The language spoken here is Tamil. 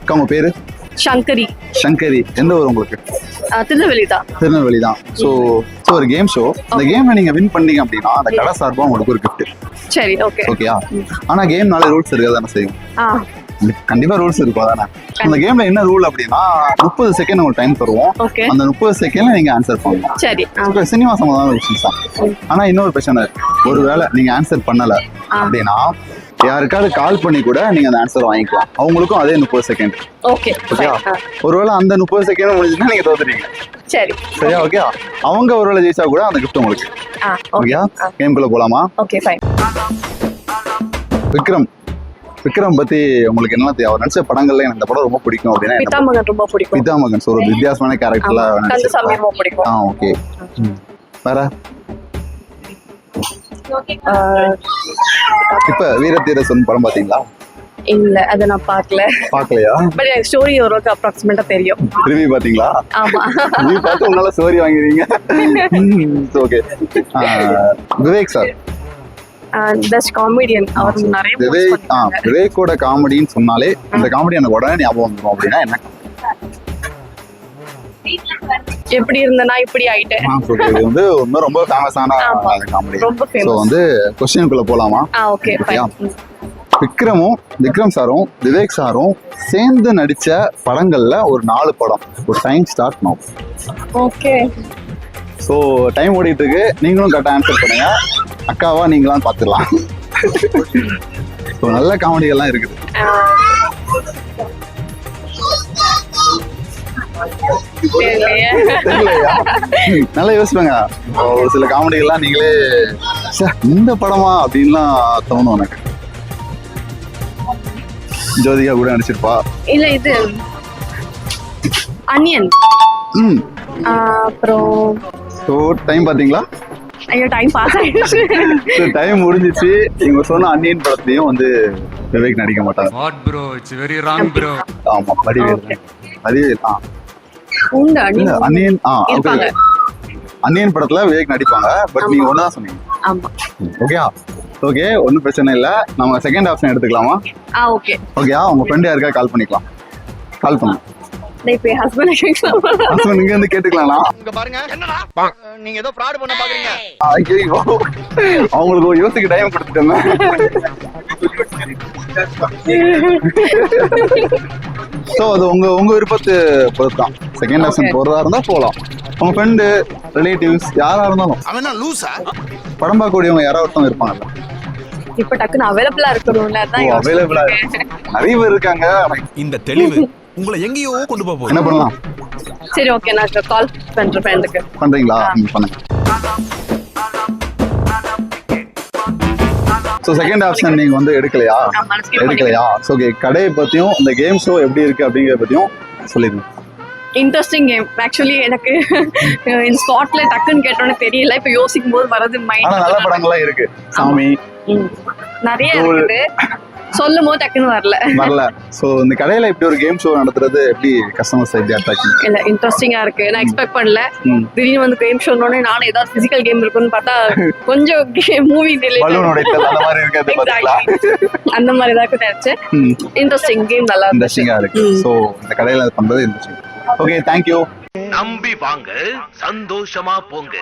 அக்கா உங்க பேரு? சங்கரி. சங்கரி. எந்த ஊர் உங்களுக்கு? திருநெல்வேலி தான். திருநெல்வேலி தான். ஸோ ஒரு கேம் ஷோ. இந்த கேம்ல நீங்க வின் பண்ணீங்க அப்படின்னா அந்த கடை சார்பா உங்களுக்கு ஒரு கிஃப்ட். சரி, ஓகே. ஓகேயா? ஆனா கேம்னால ரூல்ஸ் இருக்காதானே செய்யும். கண்டிப்பா ரூல்ஸ் இருக்கும். அதானே அந்த கேம்ல என்ன ரூல் அப்படின்னா 30 செகண்ட் உங்களுக்கு டைம் தருவோம். அந்த 30 செகண்ட்ல நீங்க ஆன்சர் பண்ணணும். சரி. சினிமா சம்பந்தமான விஷயம் தான். ஆனா இன்னொரு பிரச்சனை, ஒருவேளை நீங்க ஆன்சர் பண்ணல அப்படின்னா யாருக்காவது கால் பண்ணி கூட நீங்க அந்த ஆன்சர் வாங்கிக்கலாம். அவங்களுக்கும் அதே 30 செகண்ட். ஓகே. ஒருவேளை அந்த 30 செகண்ட் முடிஞ்சுன்னா நீங்க தோத்துட்டீங்க. சரி. சரியா? ஓகே. அவங்க ஒருவேளை ஜெயிச்சா கூட அந்த கிஃப்ட் உங்களுக்கு. ஓகேயா? கேம்குள்ள போலாமா? Okay, fine. விக்ரம் பத்தி உங்களுக்கு என்ன தெரியும்? அவர் நடிச்ச படங்கள்ல எனக்கு இந்த படம் ரொம்ப பிடிக்கும் அப்படின்னா பிதாமகன் ரொம்ப பிடிக்கும். பிதாமகன் ஒரு வித்தியாசமான கேரக்டர்ல கந்தசாமி ரொம்ப பிடிக்கும். ஓகே. வேற இப்ப வீரதீரசன் படம் பாத்தீங்களா? இல்ல, அத நான் பார்க்கலையா? பட் எனக்கு ஸ்டோரி ஓரளவுக்கு அப்ராக்சிமேட்டா தெரியும். ரிவ்யூ பாத்தீங்களா? ஆமா. ரிவ்யூ பார்த்து உங்களால ஸ்டோரி வாங்குறீங்க. Okay. Vivek sir best comedian. அவர் நிறைய விவேக்கோட காமெடின்னு சொன்னாலே இந்த காமெடி எனக்கு உடனே ஞாபகம் வந்துடும். அப்படின்னா என்ன? எப்படி இருந்தனா இப்படி ஆயிட்டேன். இது வந்து ரொம்ப ஃபேமஸான காமெடி. ரொம்ப ஃபேமஸ். சோ வந்து क्वेश्चनக்குள்ள போலாமா? Okay, fine. விக்ரம் சாரும் விவேக் சாரும் சேர்ந்து நடிச்ச படங்கள்ல ஒரு 4 படம். ஒரு டைம் ஸ்டார்ட் நவ. ஓகே. சோ டைம் ஓடிட்டு இருக்கு. நீங்களும் கரெக்டா ஆன்சர் பண்ணுங்க. அக்காவா நீங்களாம் பாத்துடலாம். ஸோ நல்ல காமெடிகள்லாம் இருக்குது. நல்லா யோசிப்பாங்க. ஒரு சில காமெடிகள்லாம் நீங்களே இந்த படமா அப்படின்லாம் தோணும் எனக்கு. ஜோதிகா கூட நடிச்சிருப்பா. இல்ல, இது அனியன். அப்புறம் டைம் பாத்தீங்களா? ஐயோ, டைம் பாஸ் ஆயிடுச்சு. டைம் முடிஞ்சிச்சு. நீங்க சொன்ன அன்னியன் படத்தையும் வந்து விவேக் நடிக்க மாட்டாங்க. What bro, it's very wrong bro. ஆமா, வடிவேல். உண்டு அன்னியன். அன்னியன் படத்துல விவேக் நடிப்பாங்க. பட் நீங்க ஒண்ணுதான் சொன்னீங்க. ஆமா. ஓகே, ஒன்னும் பிரச்சனை இல்ல. நம்ம செகண்ட் ஆப்ஷன் எடுத்துக்கலாமா? ஓகே. ஓகேயா? உங்க ஃப்ரெண்ட் யாருக்கா கால் பண்ணிக்கலாம். கால் பண்ணு. இப்ப ஹஸ்பண்ட் இங்க இருந்து கேட்டுக்கலாம். இங்க பாருங்க, என்னடா நீங்க ஏதோ ஃப்ராட் பண்ண பாக்குறீங்க. ஐயோ, அவங்களுக்கு ஒரு யோசிக்க டைம் கொடுத்துட்டேன். சோ அது உங்க விருப்பத்து பொறுத்தான். செகண்ட் ஆப்ஷன் போறதா இருந்தா போலாம். உங்க ஃப்ரெண்டு, ரிலேட்டிவ்ஸ் யாரா இருந்தாலும். அவனா லூசா? படம் பார்க்கக்கூடியவங்க யாராவது ஒருத்தவங்க இருப்பாங்கல்ல. இப்ப டக்குன்னு அவைலபிளா இருக்கணும்ல. அதான் அவைலபிளா நிறைய பேர் இருக்காங்க. இந்த தெளிவு உங்களை எங்கேயோ கொண்டு போகும். என்ன பண்ணலாம்? சரி, ஓகே. நான் கால் பண்றேன் ஃப்ரெண்டுக்கு. பண்றீங்களா? பண்ணுங்க. ஸோ செகண்ட் ஆப்ஷன் நீங்க வந்து எடுக்கலையா? ஸோ கடையை பத்தியும் இந்த கேம் ஷோ எப்படி இருக்கு அப்படிங்கிறத பத்தியும் சொல்லிடுங்க. Interesting game. ஆக்சுவலி எனக்கு இந்த ஸ்பாட்ல டக்குன்னு கேட்டோன்னு தெரியல. இப்ப யோசிக்கும் போது வரது மைண்ட். ஆனா நல்ல படங்கள்லாம் இருக்கு. சாமி நிறைய இருக்குது. சொல்லும் போது டக்குன்னு வரல. சோ இந்த கடையில இப்படி ஒரு கேம் ஷோ நடத்துறது எப்படி கஸ்டமர்ஸ் எப்படி அட்ராக்ட்? இல்ல, இன்ட்ரெஸ்டிங்கா இருக்கு. நான் எக்ஸ்பெக்ட் பண்ணல. திடீர்னு வந்து கேம் ஷோனோட நானும் ஏதாவது பிசிக்கல் கேம் இருக்குன்னு பார்த்தா கொஞ்சம் மூவி பலூன் உடைத்தல் அந்த மாதிரி இருக்காது பாத்தீங்களா? அந்த மாதிரி தான் நினைச்சேன். இன்ட்ரெஸ்டிங் கேம், நல்லா இன்ட்ரெஸ்டிங்கா இருக்கு. சோ இந்த கடையில பண்றது இன்ட்ரெஸ்டிங். Okay, thank you. நம்பி வாங்க, சந்தோஷமா போங்க.